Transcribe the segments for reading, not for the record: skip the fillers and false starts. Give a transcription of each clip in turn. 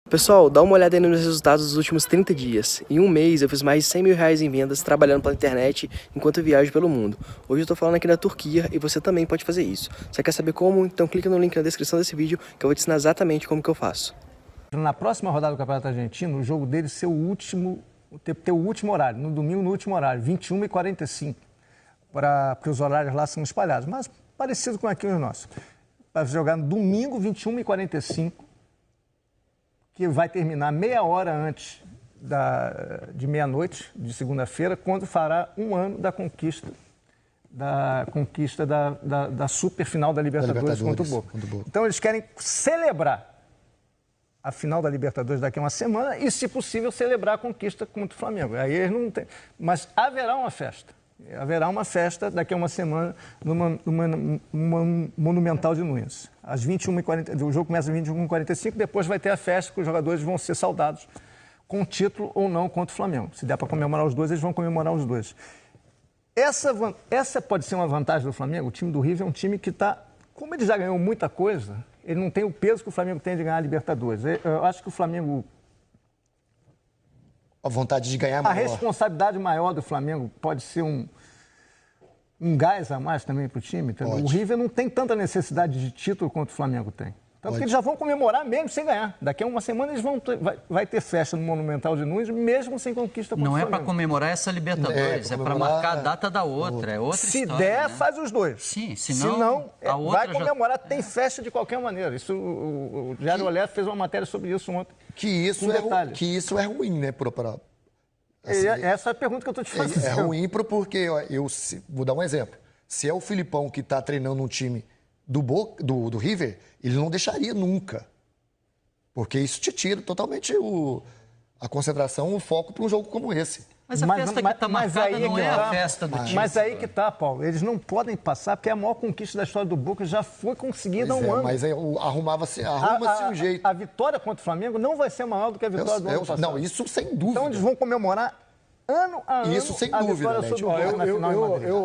Pessoal, dá uma olhada aí nos meus resultados dos últimos 30 dias. Em um mês eu fiz mais de 100 mil reais em vendas trabalhando pela internet enquanto eu viajo pelo mundo. Hoje eu tô falando aqui da Turquia e você também pode fazer isso. Você quer saber como? Então clica no link na descrição desse vídeo que eu vou te ensinar exatamente como que eu faço. Na próxima rodada do Campeonato Argentino, o jogo dele ser o último, ter o último horário, no domingo no último horário, 21h45, porque os horários lá são espalhados, mas parecido com aqui os nossos. Para jogar no domingo, 21h45, que vai terminar meia hora antes de meia-noite, de segunda-feira, quando fará um ano da conquista da super final da Libertadores contra o Boca. Então eles querem celebrar a final da Libertadores daqui a uma semana e, se possível, celebrar a conquista contra o Flamengo. Aí eles não tem. Mas haverá uma festa. Haverá uma festa daqui a uma semana numa Monumental de Nunes. Às 21h40, o jogo começa às 21h45, depois vai ter a festa que os jogadores vão ser saudados com título ou não contra o Flamengo. Se der para comemorar os dois, eles vão comemorar os dois. Essa pode ser uma vantagem do Flamengo. O time do River é um time que está... Como ele já ganhou muita coisa, ele não tem o peso que o Flamengo tem de ganhar a Libertadores. Eu acho que o Flamengo... A vontade de ganhar maior. A responsabilidade maior do Flamengo pode ser um gás a mais também para o time. O River não tem tanta necessidade de título quanto o Flamengo tem. Tanto que eles já vão comemorar mesmo sem ganhar. Daqui a uma semana eles vai ter festa no Monumental de Nunes, mesmo sem conquista contra o Flamengo. Não é para comemorar essa Libertadores, é para marcar a data da outra. É outra se história, der, né? faz os dois. Sim, se não a outra vai comemorar, tem festa de qualquer maneira. Isso, o Diário Olé fez uma matéria sobre isso ontem. Que isso é ruim, né, assim, essa é a pergunta que eu estou te fazendo. É ruim porque, vou dar um exemplo. Se é o Filipão que está treinando um time do River, ele não deixaria nunca. Porque isso te tira totalmente a concentração, o foco para um jogo como esse. Mas a festa que está marcada não é a festa do time. Mas aí que está, Paulo. Eles não podem passar, porque a maior conquista da história do Boca já foi conseguida há um ano. Mas arruma-se um jeito. A vitória contra o Flamengo não vai ser maior do que a vitória do ano passado. Não, isso sem dúvida. Então eles vão comemorar ano a ano isso sem dúvida, né?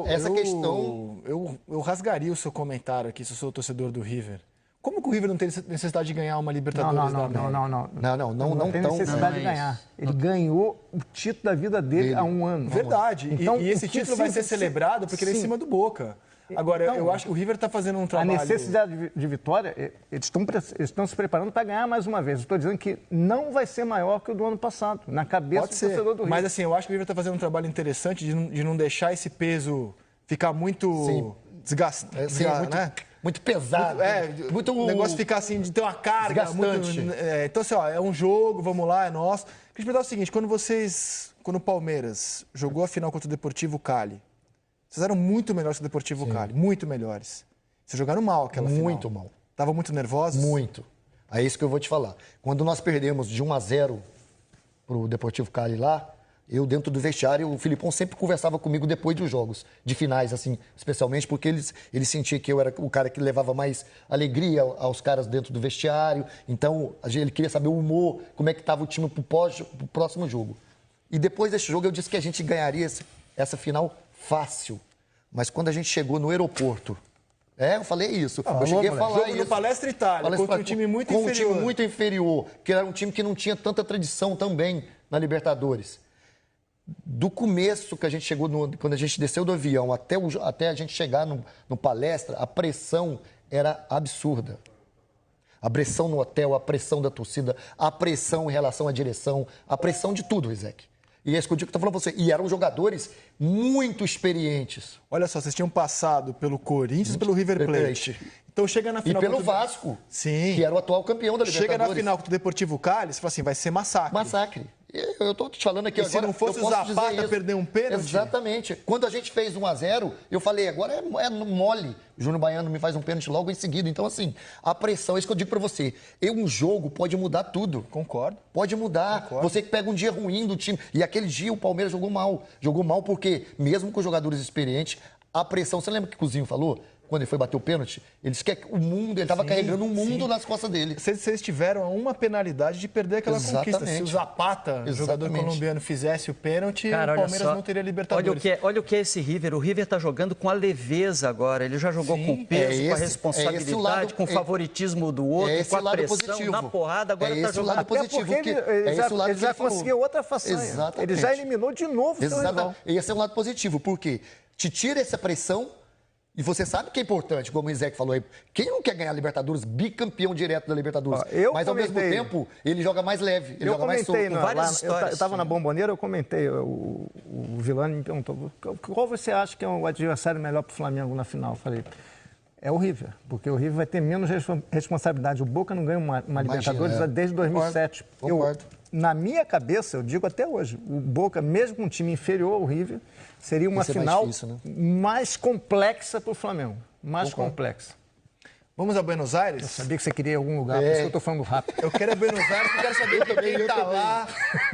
Essa questão... Eu rasgaria o seu comentário aqui, se eu sou torcedor do River. Como que o River não tem necessidade de ganhar uma Libertadores da América? Não tem necessidade de ganhar. Ele ganhou o título da vida dele há um ano. Verdade. Então, e esse título vai ser celebrado porque ele é em cima do Boca. Agora, eu acho que o River está fazendo um trabalho... A necessidade de vitória, eles estão se preparando para ganhar mais uma vez. Estou dizendo que não vai ser maior que o do ano passado, na cabeça do torcedor do River. Mas assim, eu acho que o River está fazendo um trabalho interessante de não deixar esse peso ficar muito desgastante, né? Muito pesado. O negócio ficar assim, de ter uma carga desgastante. Então, assim, é um jogo, vamos lá, é nosso. Queria te perguntar o seguinte, quando o Palmeiras jogou a final contra o Deportivo Cali, vocês eram muito melhores que o Deportivo Cali, muito melhores. Vocês jogaram mal aquela final. Muito mal. Estavam muito nervosos? Muito. É isso que eu vou te falar. Quando nós perdemos de 1-0 para o Deportivo Cali lá, eu dentro do vestiário, o Filipão sempre conversava comigo depois dos jogos, de finais, assim, especialmente porque ele sentia que eu era o cara que levava mais alegria aos caras dentro do vestiário. Então, ele queria saber o humor, como é que estava o time pro próximo jogo. E depois desse jogo, eu disse que a gente ganharia essa final fácil. Mas quando a gente chegou no aeroporto, eu falei isso. Eu cheguei a falar isso. No Palestra Itália, contra um time muito inferior. Com um time muito inferior, que era um time que não tinha tanta tradição também na Libertadores. Do começo que a gente chegou, quando a gente desceu do avião, até a gente chegar no Palestra, a pressão era absurda. A pressão no hotel, a pressão da torcida, a pressão em relação à direção, a pressão de tudo, Rizek. E é isso que eu estou falando pra você. E eram jogadores muito experientes. Olha só, vocês tinham passado pelo Corinthians e pelo River Plate. Então chega na final... E pelo Vasco, que era o atual campeão da Libertadores. Chega na final com o Deportivo Cali, você fala assim, vai ser massacre. Massacre. Eu estou te falando aqui agora... E se não fosse o Zapata perder um pênalti? Exatamente. Quando a gente fez 1-0, eu falei, agora é mole. O Júnior Baiano me faz um pênalti logo em seguida. Então, assim, a pressão, é isso que eu digo pra você. Um jogo pode mudar tudo. Concordo. Pode mudar. Concordo. Você que pega um dia ruim do time. E aquele dia o Palmeiras jogou mal. Jogou mal porque, mesmo com jogadores experientes, a pressão... Você lembra que o Cozinho falou? quando ele foi bater o pênalti, ele estava carregando um mundo nas costas dele. Vocês tiveram uma penalidade de perder aquela conquista. Se o Zapata, jogador colombiano, fizesse o pênalti, cara, o Palmeiras não teria Libertadores. Olha o que é esse River. O River está jogando com a leveza agora. Ele já jogou com peso, com a responsabilidade, com o favoritismo do outro, com a pressão, positivo. Na porrada. Agora está jogando lado positivo. Ele já conseguiu outra façanha. Exatamente. Ele já eliminou de novo o seu rival. Esse é um lado positivo, porque te tira essa pressão. E você sabe que é importante, como o Isaac falou aí, quem não quer ganhar Libertadores, bicampeão direto da Libertadores? Mas ao mesmo tempo, ele joga mais leve, ele joga mais solto. Eu estava na Bomboneira, eu comentei, o Vilani me perguntou, qual você acha que é o adversário melhor para o Flamengo na final? Eu falei, é o River, porque o River vai ter menos responsabilidade. O Boca não ganha uma Libertadores desde 2007. Concordo. Na minha cabeça, eu digo até hoje, o Boca, mesmo com um time inferior ao River, seria uma final mais complexa para o Flamengo. Mais complexa. Vamos a Buenos Aires? Eu sabia que você queria ir a algum lugar, por isso que eu estou falando rápido. Eu quero a Buenos Aires, porque eu quero saber quem está lá,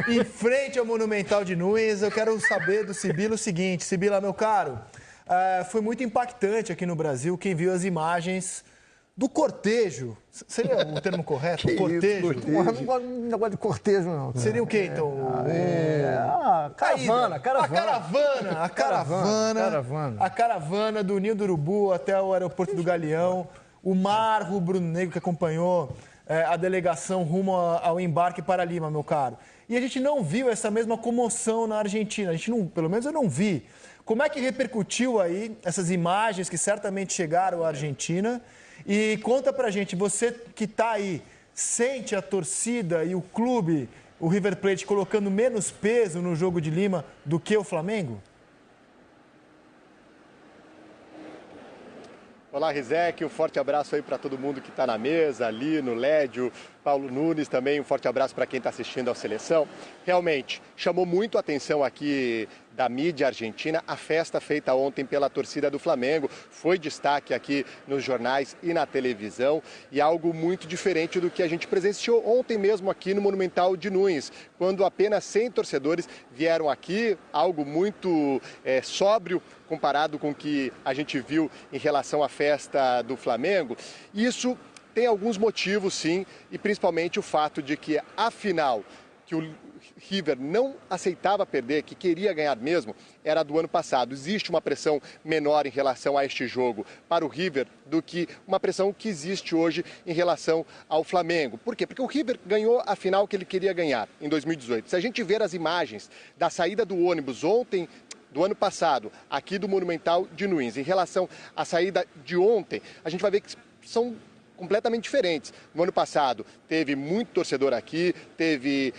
em frente ao Monumental de Nunes. Eu quero saber do Sibila o seguinte. Sibila, meu caro, foi muito impactante aqui no Brasil quem viu as imagens do cortejo. Seria o termo correto? Cortejo? Eu não gosto de cortejo, não. Seria o quê, então? A caravana do Ninho do Urubu até o aeroporto do Galeão. O mar rubro-negro que acompanhou a delegação rumo ao embarque para Lima, meu caro. E a gente não viu essa mesma comoção na Argentina. A gente não, pelo menos eu não vi. Como é que repercutiu aí essas imagens que certamente chegaram à Argentina? E conta pra gente, você que tá aí, sente a torcida e o clube, o River Plate, colocando menos peso no jogo de Lima do que o Flamengo? Olá, Rizek, um forte abraço aí para todo mundo que está na mesa, ali no Lédio, Paulo Nunes também, um forte abraço para quem está assistindo à seleção. Realmente, chamou muito a atenção aqui da mídia argentina a festa feita ontem pela torcida do Flamengo. Foi destaque aqui nos jornais e na televisão e algo muito diferente do que a gente presenciou ontem mesmo aqui no Monumental de Nunes, quando apenas 100 torcedores vieram aqui, algo muito sóbrio comparado com o que a gente viu em relação à festa do Flamengo. Isso tem alguns motivos, sim, e principalmente o fato de que a final que o River não aceitava perder, que queria ganhar mesmo, era do ano passado. Existe uma pressão menor em relação a este jogo para o River do que uma pressão que existe hoje em relação ao Flamengo. Por quê? Porque o River ganhou a final que ele queria ganhar em 2018. Se a gente ver as imagens da saída do ônibus ontem, do ano passado, aqui do Monumental de Nunes, em relação à saída de ontem, a gente vai ver que são completamente diferentes. No ano passado, teve muito torcedor aqui, teve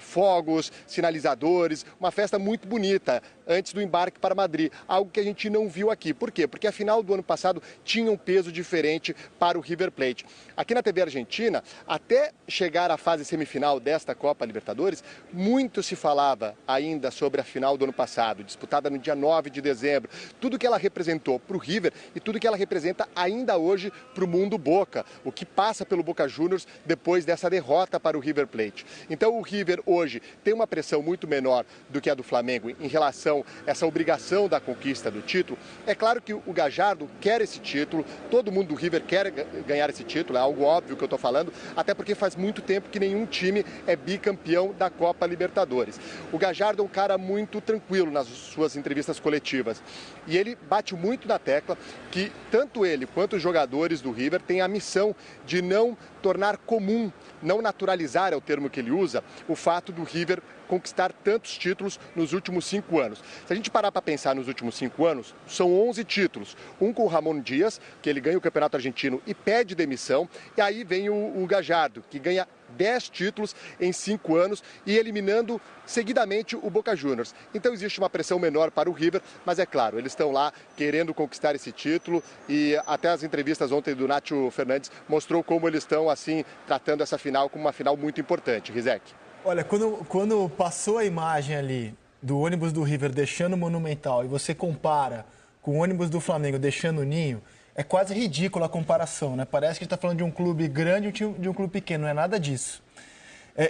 fogos, sinalizadores, uma festa muito bonita antes do embarque para Madrid, algo que a gente não viu aqui. Por quê? Porque a final do ano passado tinha um peso diferente para o River Plate. Aqui na TV Argentina, até chegar à fase semifinal desta Copa Libertadores, muito se falava ainda sobre a final do ano passado, disputada no dia 9 de dezembro. Tudo que ela representou para o River e tudo que ela representa ainda hoje para o mundo Boca, o que passa pelo Boca Juniors depois dessa derrota para o River Plate. Então o River hoje tem uma pressão muito menor do que a do Flamengo em relação a essa obrigação da conquista do título. É claro que o Gallardo quer esse título, todo mundo do River quer ganhar esse título, é algo óbvio que eu estou falando, até porque faz muito tempo que nenhum time é bicampeão da Copa Libertadores. O Gallardo é um cara muito tranquilo nas suas entrevistas coletivas e ele bate muito na tecla que tanto ele quanto os jogadores do River têm a missão de não tornar comum, não naturalizar, é o termo que ele usa, o fato do River conquistar tantos títulos nos últimos 5 anos. Se a gente parar para pensar nos últimos 5 anos, são 11 títulos. Um com o Ramon Dias, que ele ganha o Campeonato Argentino e pede demissão, e aí vem o Gallardo, que ganha 10 títulos em 5 anos e eliminando seguidamente o Boca Juniors. Então existe uma pressão menor para o River, mas é claro, eles estão lá querendo conquistar esse título e até as entrevistas ontem do Nacho Fernandes mostrou como eles estão assim tratando essa final como uma final muito importante, Rizek. Olha, quando passou a imagem ali do ônibus do River deixando o Monumental e você compara com o ônibus do Flamengo deixando o Ninho, é quase ridícula a comparação, né? Parece que a gente está falando de um clube grande e de um clube pequeno, não é nada disso.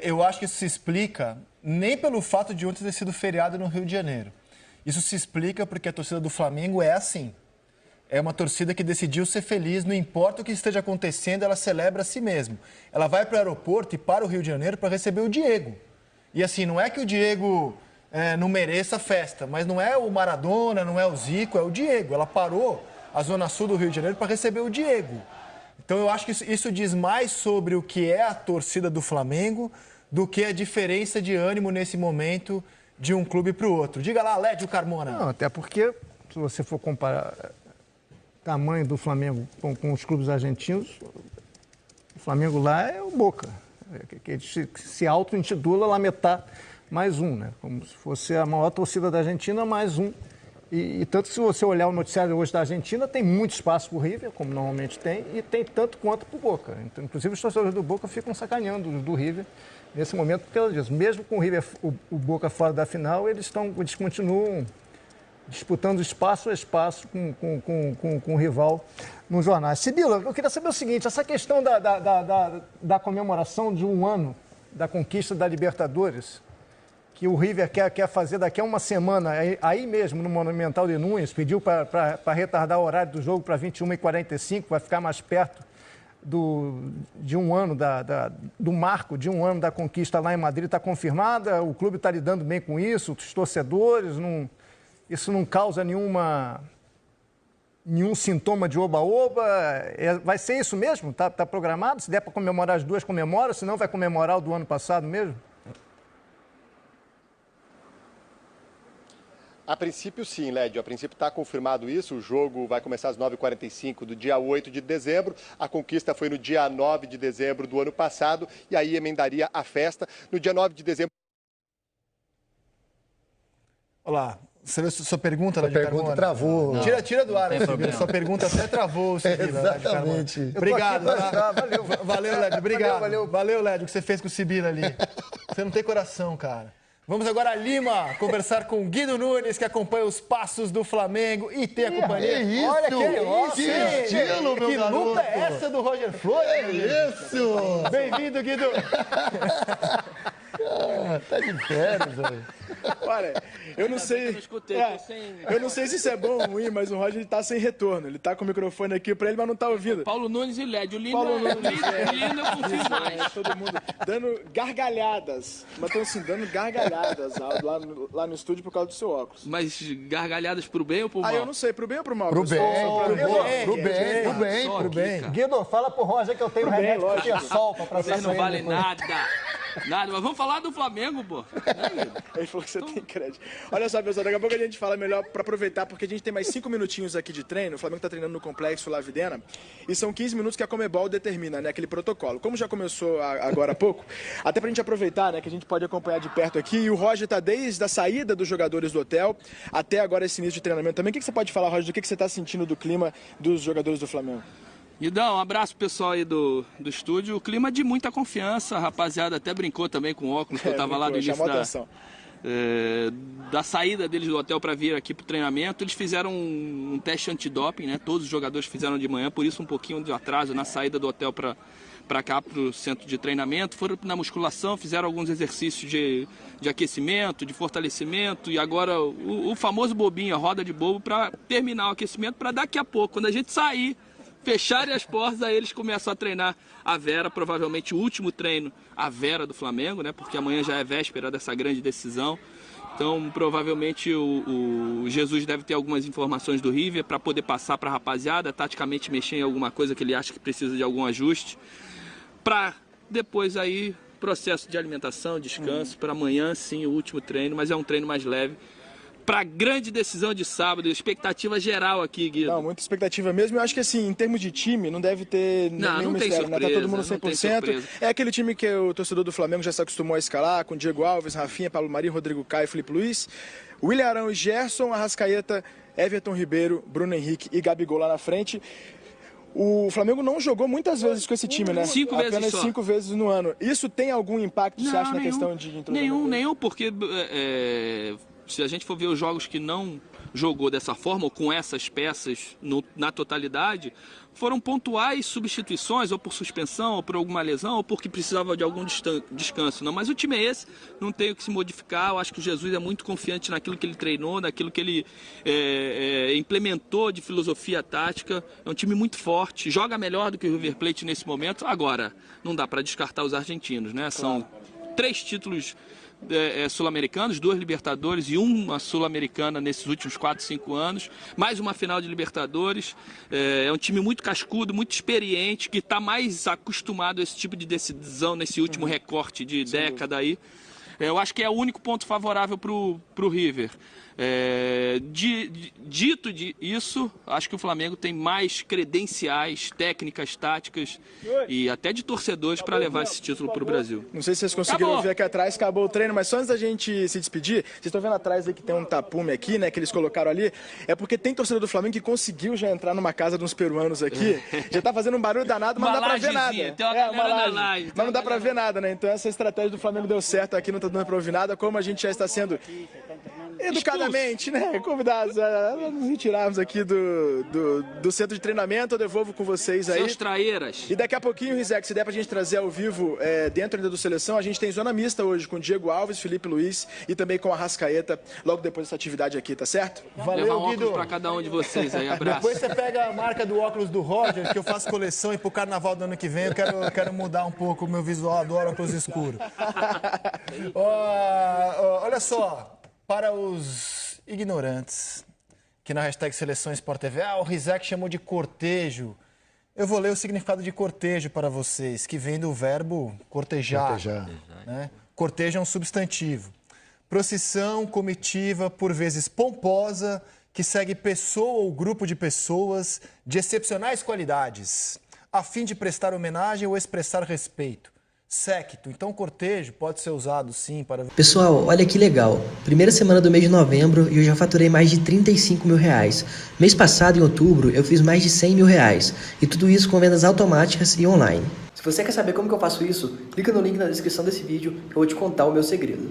Eu acho que isso se explica nem pelo fato de ontem ter sido feriado no Rio de Janeiro. Isso se explica porque a torcida do Flamengo é assim. é uma torcida que decidiu ser feliz, não importa o que esteja acontecendo, ela celebra a si mesmo. Ela vai para o aeroporto e para o Rio de Janeiro para receber o Diego. E assim, não é que o Diego não mereça a festa, mas não é o Maradona, não é o Zico, é o Diego. Ela parou a Zona Sul do Rio de Janeiro para receber o Diego. Então eu acho que isso diz mais sobre o que é a torcida do Flamengo do que a diferença de ânimo nesse momento de um clube para o outro. Diga lá, Lédio Carmona. Não, até porque, se você for comparar o tamanho do Flamengo com os clubes argentinos, o Flamengo lá é o Boca, que se auto-intitula La Metá mais um, né? Como se fosse a maior torcida da Argentina mais um. E tanto que se você olhar o noticiário hoje da Argentina, tem muito espaço para o River, como normalmente tem, e tem tanto quanto para o Boca. Então, inclusive os torcedores do Boca ficam sacaneando os do River nesse momento, porque ela diz, mesmo com o River, o Boca fora da final, eles continuam disputando espaço a espaço com o rival nos jornais. Sibila, eu queria saber o seguinte, essa questão da comemoração de um ano da conquista da Libertadores, que o River quer fazer daqui a uma semana, aí mesmo no Monumental de Núñez, pediu para retardar o horário do jogo para 21h45, vai ficar mais perto de um ano, do marco de um ano da conquista lá em Madrid, está confirmada, o clube está lidando bem com isso, os torcedores, isso não causa nenhum sintoma de oba-oba, vai ser isso mesmo? Está programado? Se der para comemorar as duas, comemora, se não vai comemorar o do ano passado mesmo? A princípio, sim, Lédio. A princípio está confirmado isso. O jogo vai começar às 9h45 do dia 8 de dezembro. A conquista foi no dia 9 de dezembro do ano passado e aí emendaria a festa no dia 9 de dezembro. Olá. Sua pergunta, Sua pergunta travou. Tira do ar, sua pergunta até travou. Exatamente. Obrigado. Valeu, Lédio. Obrigado. Valeu, Lédio, o que você fez com o Sibila ali. Você não tem coração, cara. Vamos agora a Lima conversar com Guido Nunes, que acompanha os passos do Flamengo e tem a companhia. Olha que estilo, meu garoto. Que luta é essa do Roger Flores? Isso! Bem-vindo, Guido. Tá de férias, velho. Olha, eu não sei se isso é bom ou ruim, mas o Roger tá sem retorno. Ele tá com o microfone aqui pra ele, mas não tá ouvindo. Paulo Nunes e Lédio. O Lindo eu confio mais. Todo mundo dando gargalhadas. Mas estão assim, dando gargalhadas lá no estúdio por causa do seu óculos. Mas gargalhadas pro bem ou pro mal? Ah, eu não sei, pro bem ou pro mal? Pro bem. Guido, fala pro Roger que eu tenho remédio que tinha sol pra passar. Vocês não valem nada. Nada, mas vamos falar do Flamengo, pô. Ele falou que você tem crédito. Olha só, pessoal, daqui a pouco a gente fala melhor pra aproveitar, porque a gente tem mais 5 minutinhos aqui de treino. O Flamengo tá treinando no Complexo La Videna e são 15 minutos que a Conmebol determina, né, aquele protocolo. Como já começou agora há pouco, até pra gente aproveitar, né, que a gente pode acompanhar de perto aqui, e o Roger tá desde a saída dos jogadores do hotel até agora esse início de treinamento também. O que você pode falar, Roger, do que você tá sentindo do clima dos jogadores do Flamengo? Guidão, um abraço pro pessoal aí do estúdio. O clima de muita confiança, a rapaziada até brincou também com o óculos, que eu tava lá no início da saída deles do hotel para vir aqui pro treinamento. Eles fizeram um teste antidoping, né? Todos os jogadores fizeram de manhã, por isso um pouquinho de atraso na saída do hotel para cá, pro centro de treinamento. Foram na musculação, fizeram alguns exercícios de aquecimento, de fortalecimento, e agora o famoso bobinho, a roda de bobo, para terminar o aquecimento, para daqui a pouco, quando a gente sair, fecharem as portas, aí eles começam a treinar a Vera, provavelmente o último treino, a Vera do Flamengo, né? Porque amanhã já é véspera dessa grande decisão. Então, provavelmente o Jesus deve ter algumas informações do River para poder passar para a rapaziada, taticamente mexer em alguma coisa que ele acha que precisa de algum ajuste, para depois aí processo de alimentação, descanso, para amanhã sim o último treino, mas é um treino mais leve. Para a grande decisão de sábado, expectativa geral aqui, Guido. Não, muita expectativa mesmo. Eu acho que assim, em termos de time, não deve ter nenhum mistério, né? Tá todo mundo 100%. É aquele time que o torcedor do Flamengo já se acostumou a escalar, com Diego Alves, Rafinha, Pablo Marinho, Rodrigo Caio, Felipe Luiz, William Arão e Gerson, Arrascaeta, Everton Ribeiro, Bruno Henrique e Gabigol lá na frente. O Flamengo não jogou muitas vezes com esse time, né? 5 vezes Apenas só. 5 vezes no ano. Isso tem algum impacto, você acha, na questão de entrosamento? Nenhum, porque se a gente for ver os jogos que não jogou dessa forma, ou com essas peças na totalidade, foram pontuais substituições, ou por suspensão, ou por alguma lesão, ou porque precisava de algum descanso. Não, mas o time é esse, não tem o que se modificar. Eu acho que o Jesus é muito confiante naquilo que ele treinou, naquilo que ele implementou de filosofia tática. É um time muito forte, joga melhor do que o River Plate nesse momento. Agora, não dá para descartar os argentinos, né? São 3 títulos sul-americanos, 2 Libertadores e uma Sul-Americana nesses últimos 4, 5 anos, mais uma final de Libertadores. É um time muito cascudo, muito experiente, que está mais acostumado a esse tipo de decisão nesse último recorte de década aí. Eu acho que é o único ponto favorável para o River. Dito isso, acho que o Flamengo tem mais credenciais, técnicas, táticas e até de torcedores para levar esse título para o Brasil. Não sei se vocês conseguiram ver aqui atrás, acabou o treino, mas só antes da gente se despedir, vocês estão vendo atrás aí que tem um tapume aqui, né, que eles colocaram ali, é porque tem torcedor do Flamengo que conseguiu já entrar numa casa de uns peruanos aqui, já tá fazendo um barulho danado, mas não dá pra ver nada. Uma laje, mas não dá pra ver nada, né? Então essa estratégia do Flamengo deu certo aqui, não tá dando pra ouvir nada, como a gente já está sendo educadamente, né, convidados a nos retirarmos aqui do centro de treinamento. Eu devolvo com vocês aí. Seus traeiras. E daqui a pouquinho, Rizek, se der pra gente trazer ao vivo, dentro ainda do Seleção, a gente tem zona mista hoje com Diego Alves, Felipe Luiz e também com a Arrascaeta, logo depois dessa atividade aqui, tá certo? Valeu, levar um Guido. Óculos pra cada um de vocês aí, abraço. Depois você pega a marca do óculos do Roger, que eu faço coleção, e pro carnaval do ano que vem eu quero mudar um pouco o meu visual, adoro óculos escuros. Olha só, para os ignorantes, que na hashtag Seleção Sport TV, o Rizek chamou de cortejo. Eu vou ler o significado de cortejo para vocês, que vem do verbo cortejar. Né? Cortejo é um substantivo. Procissão, comitiva, por vezes pomposa, que segue pessoa ou grupo de pessoas de excepcionais qualidades, a fim de prestar homenagem ou expressar respeito. Séquito, então cortejo pode ser usado sim para... Pessoal, olha que legal, primeira semana do mês de novembro e eu já faturei mais de 35 mil reais. Mês passado, em outubro, eu fiz mais de 100 mil reais. E tudo isso com vendas automáticas e online. Se você quer saber como que eu faço isso, clica no link na descrição desse vídeo que eu vou te contar o meu segredo.